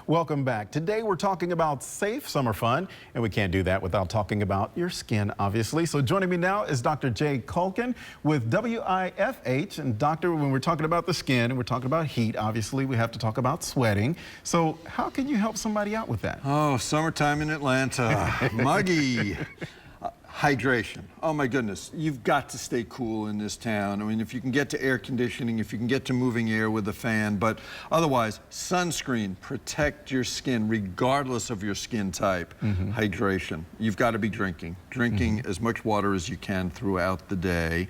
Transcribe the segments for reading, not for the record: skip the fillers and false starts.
Welcome back. Today we're talking about safe summer fun, and we can't do that without talking about your skin, obviously. So joining me now is Dr. Jay Culkin with WIFH. And doctor, when we're talking about the skin and we're talking about heat, obviously we have to talk about sweating. So how can you help somebody out with that? Oh, summertime in Atlanta, muggy. Hydration. Oh my goodness, you've got to stay cool in this town. I mean, if you can get to air conditioning, if you can get to moving air with a fan, but otherwise, sunscreen, protect your skin regardless of your skin type. Hydration. You've got to be drinking as much water as you can throughout the day.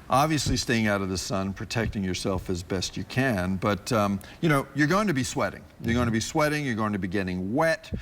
Obviously staying out of the sun, protecting yourself as best you can, but you know, you're going to be sweating. You're going to be sweating, you're going to be getting wet.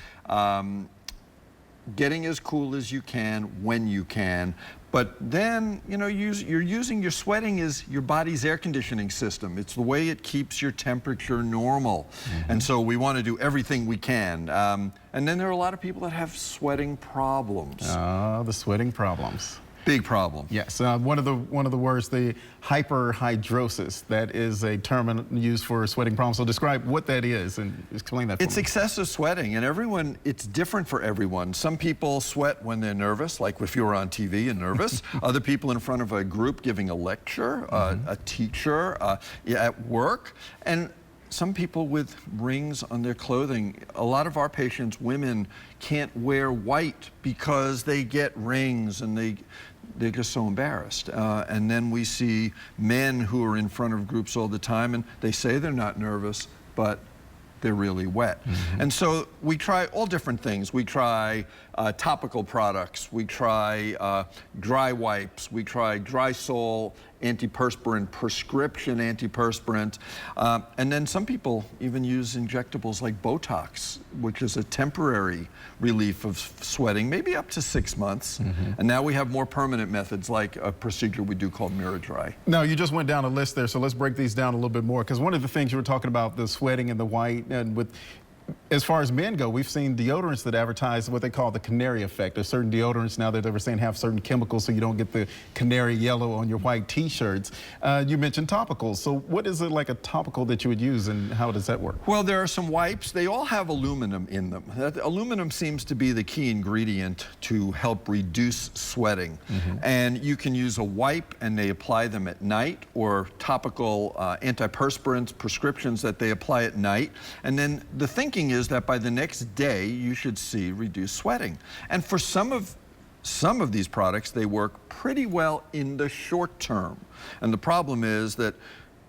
Getting as cool as you can when you can, but then, you know, your sweating is your body's air conditioning system. It's the way it keeps your temperature normal. And so we want to do everything we can. And then there are a lot of people that have sweating problems. The sweating problems. Big problem. Yes, one of the words, the hyperhidrosis. That is a term used for sweating problems. So describe what that is and explain that for me. It's excessive sweating, and it's different for everyone. Some people sweat when they're nervous, like if you were on TV and nervous. Other people in front of a group giving a lecture, a teacher, at work, and some people with rings on their clothing. A lot of our patients, women, can't wear white because they get rings and they're just so embarrassed. And then we see men who are in front of groups all the time and they say they're not nervous, but they're really wet. And so we try all different things. We try topical products, we try dry wipes, we try dry sol antiperspirant, prescription antiperspirant, and then some people even use injectables like Botox, which is a temporary relief of sweating, maybe up to 6 months. And now we have more permanent methods like a procedure we do called miraDry. Now, you just went down a list there, so let's break these down a little bit more, because one of the things you were talking about, the sweating and the white, and with as far as men go, we've seen deodorants that advertise what they call the canary effect. There's certain deodorants now that they were saying have certain chemicals so you don't get the canary yellow on your white t-shirts. You mentioned topicals. So what is it like a topical that you would use, and how does that work? Well, there are some wipes. They all have aluminum in them. Aluminum seems to be the key ingredient to help reduce sweating. And you can use a wipe and they apply them at night, or topical antiperspirants, prescriptions that they apply at night. And then the thinking is that by the next day you should see reduced sweating. And for some of these products, they work pretty well in the short term. And the problem is that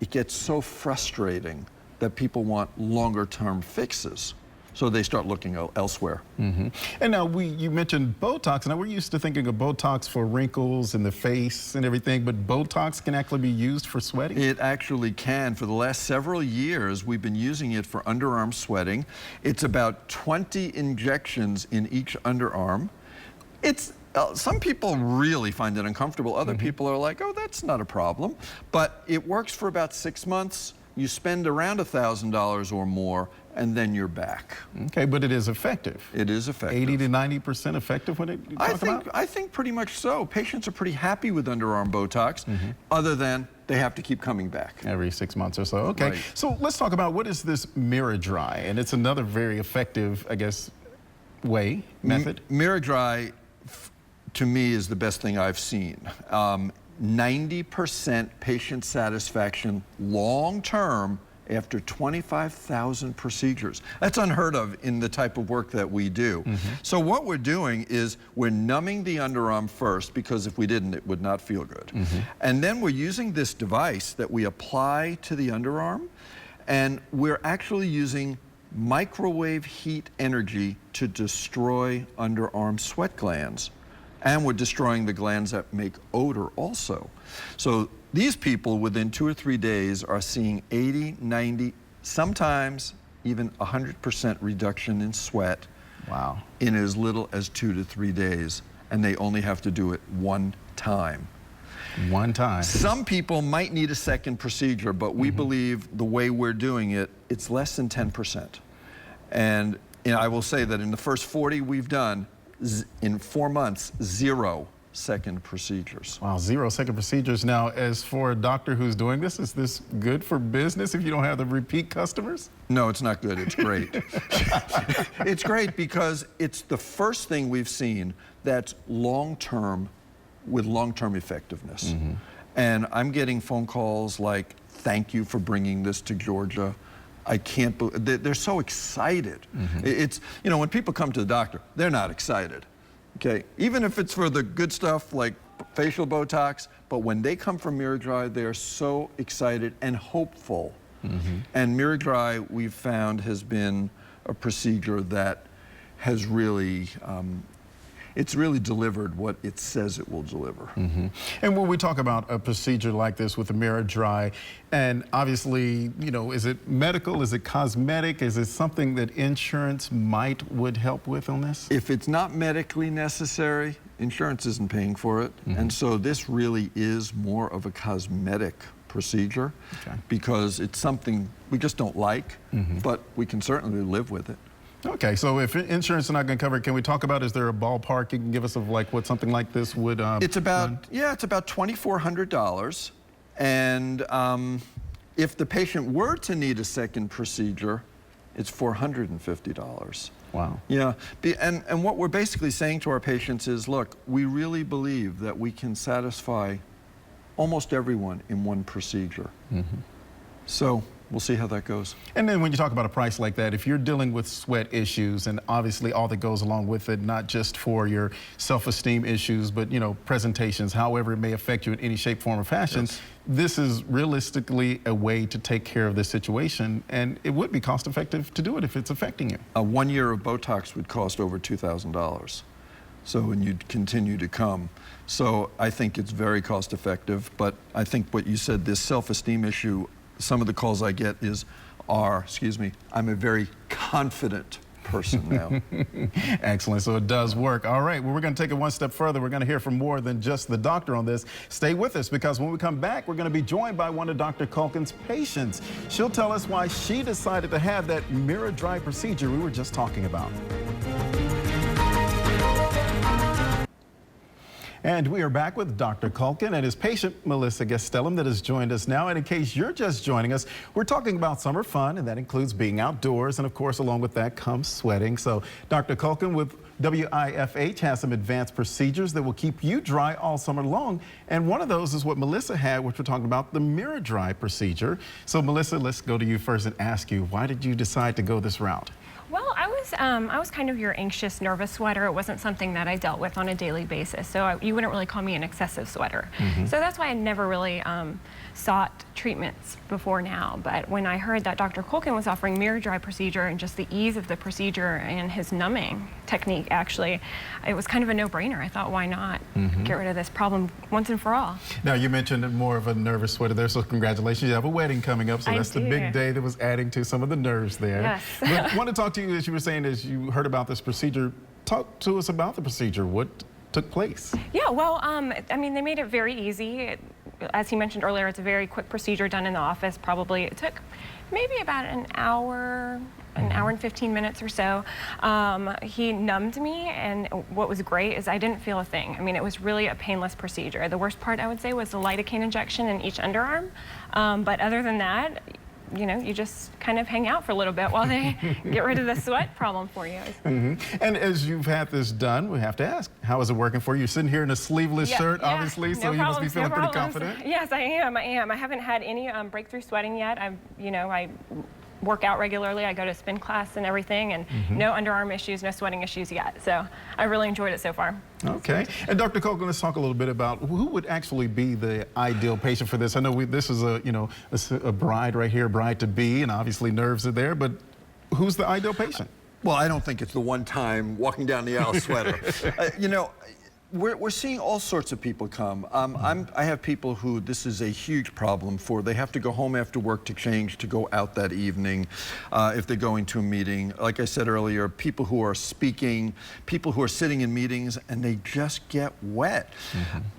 it gets so frustrating that people want longer term fixes. So they start looking elsewhere. And now you mentioned Botox. Now we're used to thinking of Botox for wrinkles in the face and everything, but Botox can actually be used for sweating? It actually can. For the last several years, we've been using it for underarm sweating. It's about 20 injections in each underarm. Some people really find it uncomfortable. Other people are like, oh, that's not a problem. But it works for about 6 months. You spend around $1,000 or more, and then you're back. Okay, but it is effective. It is effective. 80 to 90% effective when it I think pretty much so. Patients are pretty happy with underarm Botox, other than they have to keep coming back. Every 6 months or so. Okay, Right. So let's talk about what is this miraDry, and it's another very effective, I guess, method. miraDry, to me, is the best thing I've seen. 90% patient satisfaction long-term after 25,000 procedures. That's unheard of in the type of work that we do. So what we're doing is we're numbing the underarm first, because if we didn't, it would not feel good. And then we're using this device that we apply to the underarm, and we're actually using microwave heat energy to destroy underarm sweat glands. And we're destroying the glands that make odor also. So these people, within 2 or 3 days, are seeing 80, 90, sometimes even 100% reduction in sweat. Wow. In as little as 2 to 3 days. And they only have to do it one time. One time. Some people might need a second procedure, but we believe the way we're doing it, it's less than 10%. And I will say that in the first 40 we've done, in 4 months, 0 second procedures. Wow, 0 second procedures. Now, as for a doctor who's doing this, is this good for business if you don't have the repeat customers? No, it's not good. It's great. It's great because it's the first thing we've seen that's long-term with long-term effectiveness. And I'm getting phone calls like, thank you for bringing this to Georgia. I can't believe, they're so excited. It's, you know, when people come to the doctor, they're not excited. Okay, even if it's for the good stuff like facial Botox, but when they come from miraDry, they're so excited and hopeful. And miraDry, we've found, has been a procedure that has really, it's really delivered what it says it will deliver. And when we talk about a procedure like this with the miraDry, and obviously, you know, is it medical, is it cosmetic, is it something that insurance would help with on this? If it's not medically necessary, insurance isn't paying for it. And so this really is more of a cosmetic procedure because it's something we just don't like, but we can certainly live with it. Okay, so if insurance is not going to cover it, can we talk about, is there a ballpark you can give us of like what something like this would It's about, run? yeah, it's about $2,400. And if the patient were to need a second procedure, it's $450. Wow. Yeah, and what we're basically saying to our patients is, look, we really believe that we can satisfy almost everyone in one procedure. So we'll see how that goes. And then when you talk about a price like that, if you're dealing with sweat issues and obviously all that goes along with it, not just for your self-esteem issues, but, you know, presentations, however it may affect you in any shape, form, or fashion, this is realistically a way to take care of this situation, and it would be cost effective to do it if it's affecting you. 1 year of Botox would cost over $2,000. So, and you'd continue to come. So I think it's very cost effective, but I think what you said, this self-esteem issue, some of the calls I get excuse me, I'm a very confident person now. Excellent, so it does work. All right, well, we're going to take it one step further. We're going to hear from more than just the doctor on this. Stay with us, because when we come back, we're going to be joined by one of Dr. Culkin's patients. She'll tell us why she decided to have that miraDry procedure we were just talking about. And we are back with Dr. Culkin and his patient, Melissa Gastelum, that has joined us now. And in case you're just joining us, we're talking about summer fun, and that includes being outdoors. And of course, along with that comes sweating. So Dr. Culkin with WIFH has some advanced procedures that will keep you dry all summer long. And one of those is what Melissa had, which we're talking about, the miraDry procedure. So Melissa, let's go to you first and ask you, why did you decide to go this route? Well, I was kind of your anxious, nervous sweater. It wasn't something that I dealt with on a daily basis, so you wouldn't really call me an excessive sweater. So that's why I never really sought treatments before now. But when I heard that Dr. Culkin was offering miraDry procedure and just the ease of the procedure and his numbing technique, actually, it was kind of a no-brainer. I thought, why not get rid of this problem once and for all? Now, you mentioned more of a nervous sweater there, so congratulations. You have a wedding coming up, so that's the big day that was adding to some of the nerves there. Yes. But I want to talk to you, as you were saying, as you heard about this procedure. Talk to us about the procedure. What took place? Yeah, well, I mean, they made it very easy. As he mentioned earlier, it's a very quick procedure done in the office. Probably it took maybe about an hour and 15 minutes or so. He numbed me, and what was great is I didn't feel a thing. I mean, it was really a painless procedure. The worst part, I would say, was the lidocaine injection in each underarm. But other than that, you know, you just kind of hang out for a little bit while they get rid of the sweat problem for you. And as you've had this done, we have to ask, how is it working for you? You're sitting here in a sleeveless shirt, obviously, so you must be feeling pretty confident. Yes, I am. I haven't had any breakthrough sweating yet. I work out regularly. I go to spin class and everything, and no underarm issues, no sweating issues yet. So I really enjoyed it so far. Okay. And Dr. Culkin, let's talk a little bit about who would actually be the ideal patient for this. I know this is a bride right here, bride-to-be, and obviously nerves are there, but who's the ideal patient? Well, I don't think it's the one-time walking down the aisle sweater. You know, we're seeing all sorts of people come. I have people who this is a huge problem for. They have to go home after work to change, to go out that evening if they're going to a meeting. Like I said earlier, people who are speaking, people who are sitting in meetings, and they just get wet.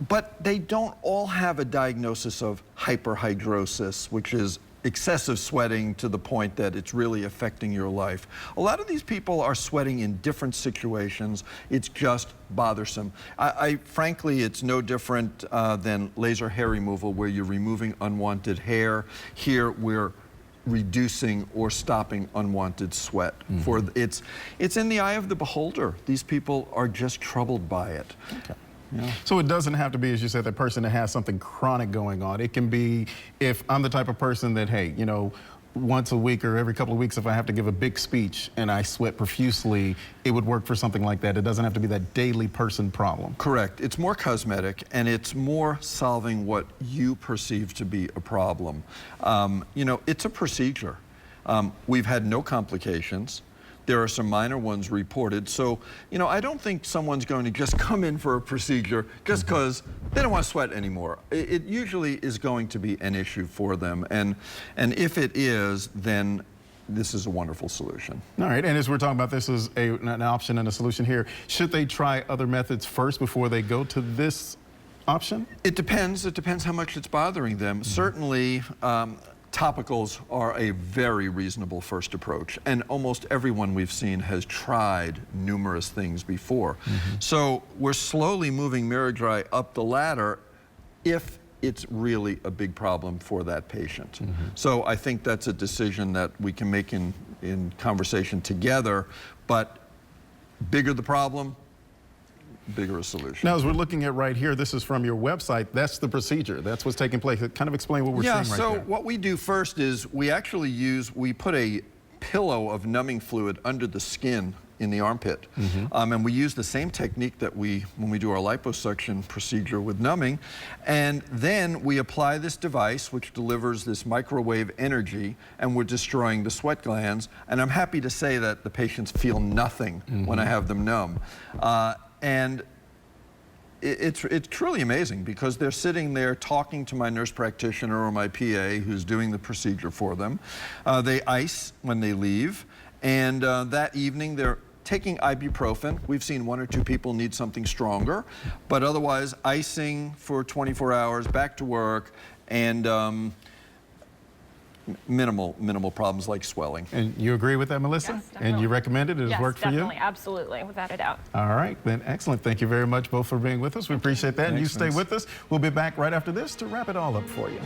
But they don't all have a diagnosis of hyperhidrosis, which is excessive sweating to the point that it's really affecting your life. A lot of these people are sweating in different situations. It's just bothersome. Frankly, it's no different than laser hair removal, where you're removing unwanted hair. Here, we're reducing or stopping unwanted sweat. It's in the eye of the beholder. These people are just troubled by it. Okay. Yeah. So it doesn't have to be, as you said, the person that has something chronic going on. It can be, if I'm the type of person that, hey, you know, once a week or every couple of weeks, if I have to give a big speech and I sweat profusely, it would work for something like that. It doesn't have to be that daily person problem. Correct. It's more cosmetic, and it's more solving what you perceive to be a problem. You know, it's a procedure. We've had no complications. There are some minor ones reported. So, you know, I don't think someone's going to just come in for a procedure just because they don't want to sweat anymore. It usually is going to be an issue for them. And if it is, then this is a wonderful solution. All right, and as we're talking about this as an option and a solution here, should they try other methods first before they go to this option? It depends. It depends how much it's bothering them. Certainly, topicals are a very reasonable first approach, and almost everyone we've seen has tried numerous things before. So we're slowly moving miraDry up the ladder if it's really a big problem for that patient. So I think that's a decision that we can make in conversation together, but bigger the problem, bigger a solution. Now, as we're looking at right here, this is from your website. That's the procedure. That's what's taking place. Kind of explain what we're seeing right there. Yeah, so what we do first is we put a pillow of numbing fluid under the skin in the armpit. And we use the same technique that when we do our liposuction procedure with numbing. And then we apply this device, which delivers this microwave energy, and we're destroying the sweat glands. And I'm happy to say that the patients feel nothing when I have them numb. And it's truly amazing, because they're sitting there talking to my nurse practitioner or my PA who's doing the procedure for them. They ice when they leave, and that evening they're taking ibuprofen. We've seen 1 or 2 people need something stronger, but otherwise icing for 24 hours, back to work, and minimal problems like swelling. And you agree with that, Melissa? Yes, and you recommend it? It has worked for you? Definitely, absolutely, without a doubt. All right, then excellent. Thank you very much both for being with us. We appreciate that. And you stay with us. We'll be back right after this to wrap it all up for you.